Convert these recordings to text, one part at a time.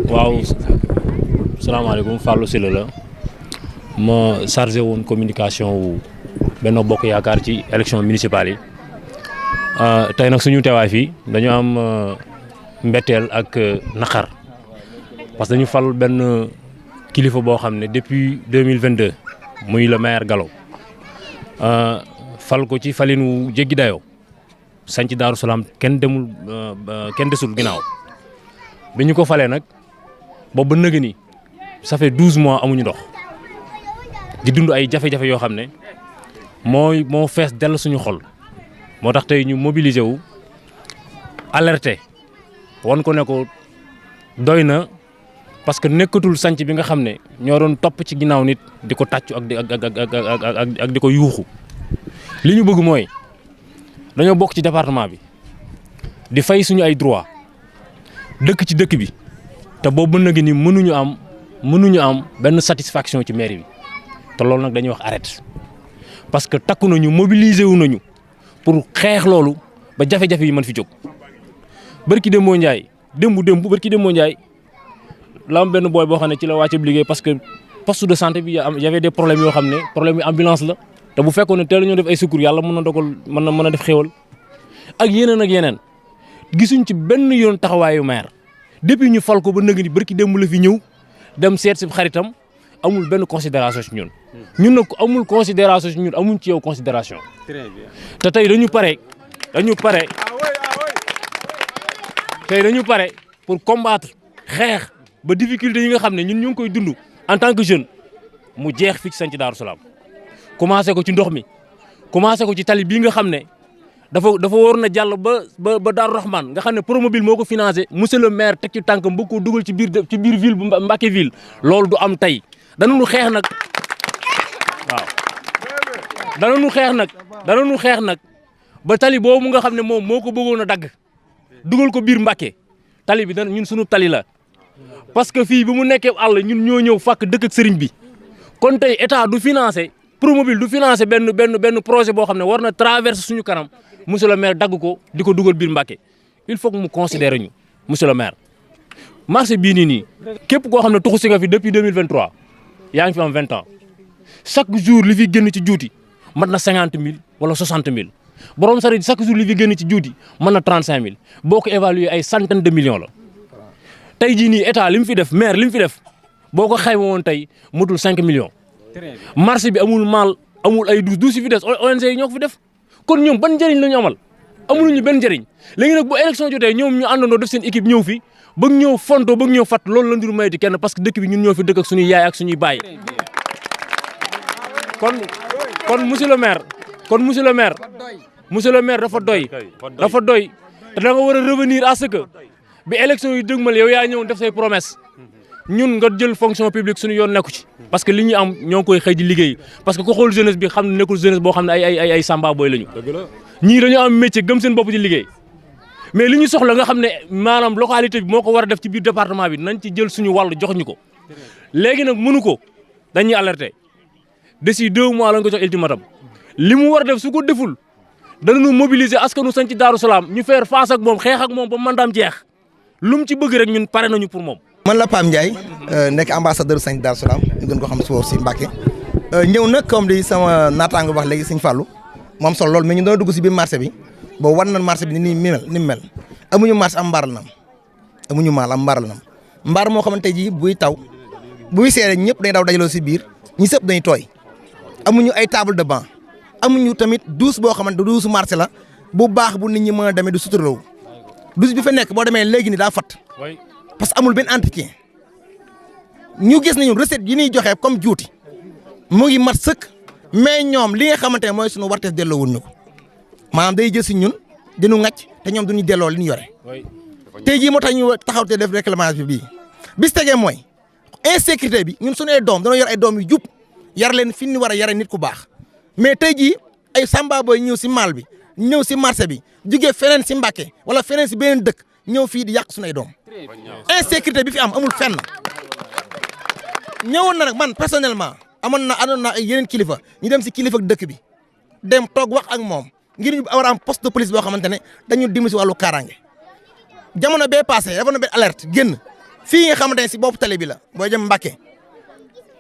waaw salaamaaleykum Fallou Sylla la ma chargé woon communication wu Benno Bokk Yaakaar ci élection municipale yi tey nag suñu teewaay fii dañu am mbetteel ak naqar parce que dañu fal benn kilifa boo xam ne depuis 2022 muy le maire Gallo fal ko ci falin wu jéggi dayoo sanc Daaru Salaam kenn desul ginnaaw bi ñu ko falee nag boobu ba nëgë ni ça fait 12 mois amuñu ndox di dund ay jafe-jafe yoo xam ne moo fees dell suñu xol moo tax tey ñu mobiliser wu alerter wan ko ne ko doy na parce que nekkatul sanc bi nga xam ne ñoo doon topp ci ginnaaw nit di ko tàccu ak di ko yuuxu li ñu bëgg mooy dañoo bokk ci département bi di fay suñu ay droit dëkk ci dëkk bi te boobu nag ni mënuñu am benn satisfaction ci mairie bi te loolu nag dañuy wax arrête parce que takku nañu mobiliser wu nañu pour xeex loolu ba jafe-jafe yi mën fi jóg. barki Demba Ndiaye barki Demba Ndiaye la am benn booy boo xam ne ci la wàcc liggéey parce que poste de santé bi y avait des problèmes yoo xam ne problème yi ambulance la te bu fekkoon ne teel ñoo def ay secours yàlla mën na dogal mën na def xéwal ak yeneen gisuñ ci benn yoon taxawaayu maire depuis ñu fal ko ba nëgg ni barki démb la fi ñëw dem seet si xaritam amul benn considération ci ñun. ñun nag amul considération ci ñun amuñ ci yow considération. Très bien. te tey dañu pare pour combattre xeex ba difficulté yi nga xam ne ñun ñu ngi koy dund en tant que jeune mu jeex fii ci sanc Daaru Salaam commencé ko ci ndox mi commencé ko ci tali bii nga xam ne dafa waroon a jàll ba Daaru Rahman nga xam ne Promobile moo ko financé monsieur le maire teg ci tànkam bëgg ko dugal ci biir ville bu Mbacké ville loolu du am tey danañu xeex nag waaw danañu xeex nag ba tali boobu nga xam ne moom moo ko bëggoon a dagg dugal ko biir Mbacké tali bi ñun sunu tali la parce que fii bi mu nekkee àll ñun ñoo ñëw fàkk dëkk ak sëriñ bi kon tey état du financé Promobile du financé benn projet boo xam ne war na traverser suñu kanam monsieur le maire dagg ko di ko dugal biir Mbacké il faut que mu considérer ñu monsieur le maire. marché bii nii képp koo xam ne tuxu si nga fi depuis 2023 yaa ngi fi am 20 ans chaque jour li fi génn ci juuti mat na 50 000 wala 60 000 borom sareet chaque jour li fi génn ci juuti mën na 35 000 boo ko évaluer ay centaine de millions la. tey jii nii état li mu fi def maire li mu fi def boo ko xayma woon tey motul 5 millions. marché bi amul maal amul ay douze yi fi des ONG yi ñoo ko fi def kon ñoom ban njëriñ la ñu amal amuluñu benn njëriñ léegi nag bu élection jotee ñoom ñu àndandoo def seen équipe ñëw fi bëgg ñëw fonto bëgg ñëw fat loolu la ndur mayiti kenn parce que dëkk bi ñun ñoo fi dëkk ak suñuy yaay ak suñuy baay kon monsieur le maire dafa doy te da nga war a revenir à ce que bi élection yi dëgmal yow yaa ñëw def say promesse ñun nga jël fonction publique suñu yoon nekku ci parce que li ñu am ñoo ngi koy xëy di liggéey parce que ku xool jeunesse bi xam ne nekkul jeunesse boo xam ne ay samba boy lañu ñii dañoo am métier gëm seen bopp di liggéey mais li ñu soxla nga xam ne maanaam localité bi moo ko war a def ci biir département bi nañ ci jël suñu wàll jox ñu ko léegi nag mënu ko dañuy alerter d'ici 2 mois lañ ko jox ultimatum li mu war a def su ko deful danañu mobiliser askanu sanc Daaru Salaam ñu faire face ak moom xeex ak moom ba mandaam jeex lu mu ci bëgg rek ñun pare nañu pour moom. man la Pam Ndiaye nekk ambassadeur sanc Daaru Salaam ñu gën ko xam si foofu si Mbacké ñëw nag comme li sama naataango wax léegi sëñ Fallou moom solo lool mais ñu doon dugg si biir marché bi boo war na marché bi ni mu mel amuñu marché am mbaar la am mbaar moo xamante ji buy taw buy seere ñëpp dañuy daw dajaloo si biir ñi sëpp dañuy tooy amuñu ay table de banc amuñu tamit douche boo xamante douche marché la bu baax bu nit ñi mën a demee du suturloo douche bi fa nekk boo demee léegi ni daa fat parce que amul benn entretien ñu gis nañu recette yi ñuy joxe comme juuti mu ngi mat sëkk mais ñoom li nga xamante ne mooy suñu wartees delloo wuñ ñu ko maanaam day jël si ñun dinu ŋàcc te ñoom duñu delloo li ñu yore tey jii moo tax ñu taxaw te def réclamation bi bis tegee mooy insécurité bi ñun suñu ay doom dañoo yor ay doom yu jub yar leen fi ñu war a yare nit ku baax mais tey jii ay samba boy ñëw si maal bi ñëw si marché bi jugee feneen si Mbacké wala feneen si beneen dëkk ñëw fii di yàq suñu ay doom insécurité bi fi am amul fenn ñëwoon na nag man personnellement àndoon na ay yeneen kilifa ñu dem si kilifa dëkk bi dem toog wax ak moom ngir ñu war a am poste de police boo xamante ne dañu dimbali si wàllu kaaraange jamono bee passé dafa na benn alerte génn fii nga xamante ne si bopp tali bi la booy jëm Mbacké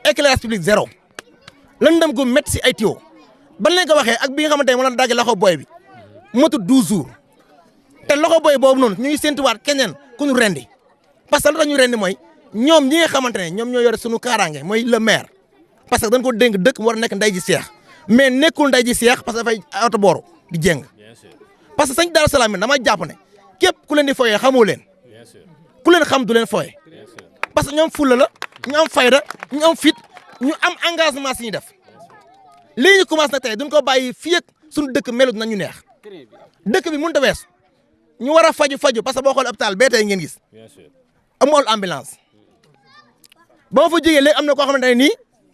éclairage public zéro lëndëm gu métti si ay tuyaux ban leen ko waxee ak bi nga xamante ne moom la dagg loxo booy bi motu 12 jours te loxo booy boobu noonu ñu ngi séntuwaat keneen ku ñu rendi parce que lu tax ñu rendi mooy ñoom ñi nga xamante ne ñoom ñoo yore sunu kaaraange mooy le maire parce que dañ ko dénk dëkk mu war a nekk nday ji seex mais nekkul nday ji seex parce que dafay oto booru di jéng parce que sëñ Darou Salam bi dama jàpp ne képp ku leen di foyee xamoo leen ku leen xam du leen foyee parce que ñoom fulla la ñu am fayda ñu am fit ñu am engagement si ñuy def lii ñu commencé nag tey duñ ko bàyyi fii ak suñu dëkk melut nañu neex dëkk bi mënut a weesu ñu war a faju parce que boo xoolee hôpital bee tey ngeen gis amul ambulance ba ma fa jógee léegi am na koo xamante ne nii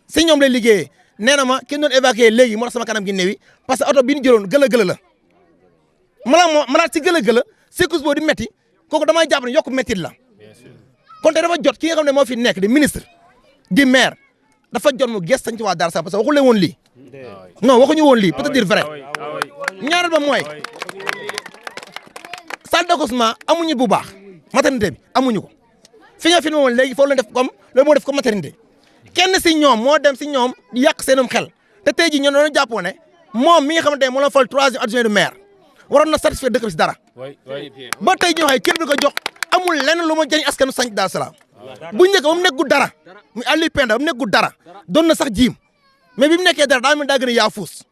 si ñoom lay liggéeyee nee na ma kenn doon évacuer léegi moo tax sama kanam gi néewi parce que oto bi ñu jëloon gëla la malaat si gëla secours boobu di métti kooku damay jàpp ne yokku métti la kon tey dafa jot ki nga xam ne moo fi nekk di ministre di maire dafa jot mu gëstu sañ ci waa Darou Salam parce que waxulee woon lii non waxuñu woon lii pour te dire vrai ñaareel ba mooy salle d'accouchement amuñu bu baax maternité bi amuñu ko fi nga filmé woon léegi foofu la def comme loolu moo def comme maternité kenn si ñoom moo dem si ñoom di yàq seenum xel te tey jii ñoo doon jàppoo ne moom mi nga xamante ne moo la fal 3e adjoint de maire waroon na satisfaire dëkk bi si dara ba tey jii waxee kër bi ko jox amul lenn lu ma jëriñ askanu Santhie Darou Salam bu njëkk ba mu nekkul dara muy Aliou Penda ba mu nekkul dara doon na sax jiim mais bi mu nekkee dara daa mel daa gën a yaafuus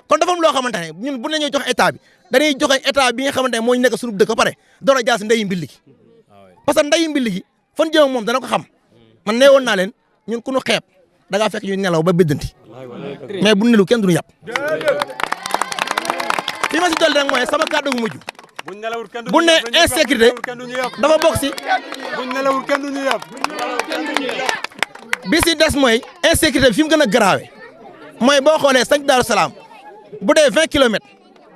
kon dafa am loo xamante ne ñun bu nañoo jox état bi dañuy joxe état bi nga xamante ne moo ñu nekk suñu dëkk ba pare door a jaar si ndeyu mbilli gi parce que ndeyu mbilli gi fan jëm moom dana ko xam man nee woon naa leen ñun ku ñu xeeb da ngaa fekk ñu nelaw ba biddanti mais bu nelu kenn duñu yàpp fi ma si dolli rek mooy sama kàddu gu mujj bu ne insécurité dafa bokk si bi si des mooy insécurité bi fi mu gën a grave mooy boo xoolee Santhie Darou Salam bu dee 20 kilomètres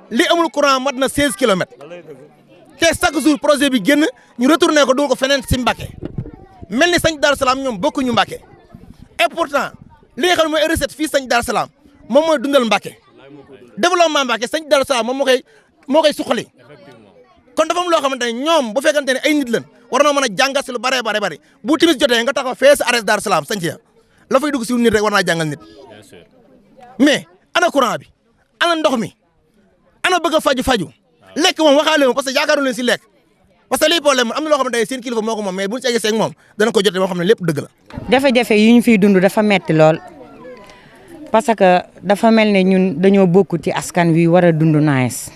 li amul courant mat na 16 kilomètres te chaque jour projet bi génn ñu retourné ko dugal ko feneen si Mbacké mel ni Santhie Darou Salam ñoom bokkuñu Mbacké et pourtant li nga xam ne mooy recette fii Santhie Darou Salam moom mooy dundal Mbacké développement Mbacké Santhie Darou Salam moom moo koy suqali kon dafa am loo xamante ne ñoom bu fekkante ne ay nit lañ war na mën a jàngat si lu bare bu timis jotee nga taxaw fee sa arrêt Darou Salam Santhie la fay dugg si nit rek war naa jàngal nit mais ana courant bi ana ndox mi ana bëgg a faju lekk moom waxaale moom parce que yaakaaru leen si lekk parce que lii problème am na loo xamante ne seen kilifa moo ko moom mais buñu si eggee seeg moom dana ko jotee moo xam ne lépp dëgg la. jafe-jafe yi ñu fiy dund dafa metti lool parce que dafa mel ne ñun dañoo bokk ci askan wi war a dund nice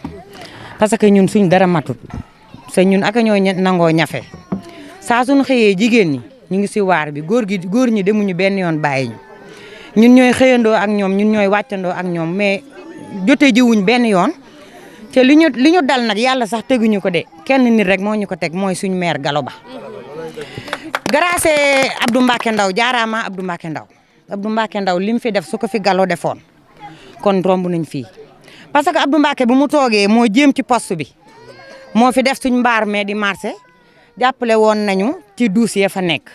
parce que ñun suñ dara matut te ñun ak ñoo nangoo ñafe saa suñ xëyee jigéen ñi ñu ngi si waar bi góor ñi demuñu benn yoon bàyyi ñu ñun ñooy xëyandoo ak ñoom ñun ñooy wàccandoo ak ñoom mais jote jiwuñ benn yoon te li ñu dal nag yàlla sax teguñu ko de kenn nit rek moo ñu ko teg mooy suñu maire Gallo Ba grâce Abdou Mbacké Ndaw jaaraama Abdou Mbacké Ndaw li mu fi def su ko fi Gallo defoon kon romb nañ fii parce que Abdou Mbacké bu mu toogee moo jéem ci poste bi moo fi def suñ mbaar mais di marché jàppale woon nañu ci dossier fa nekk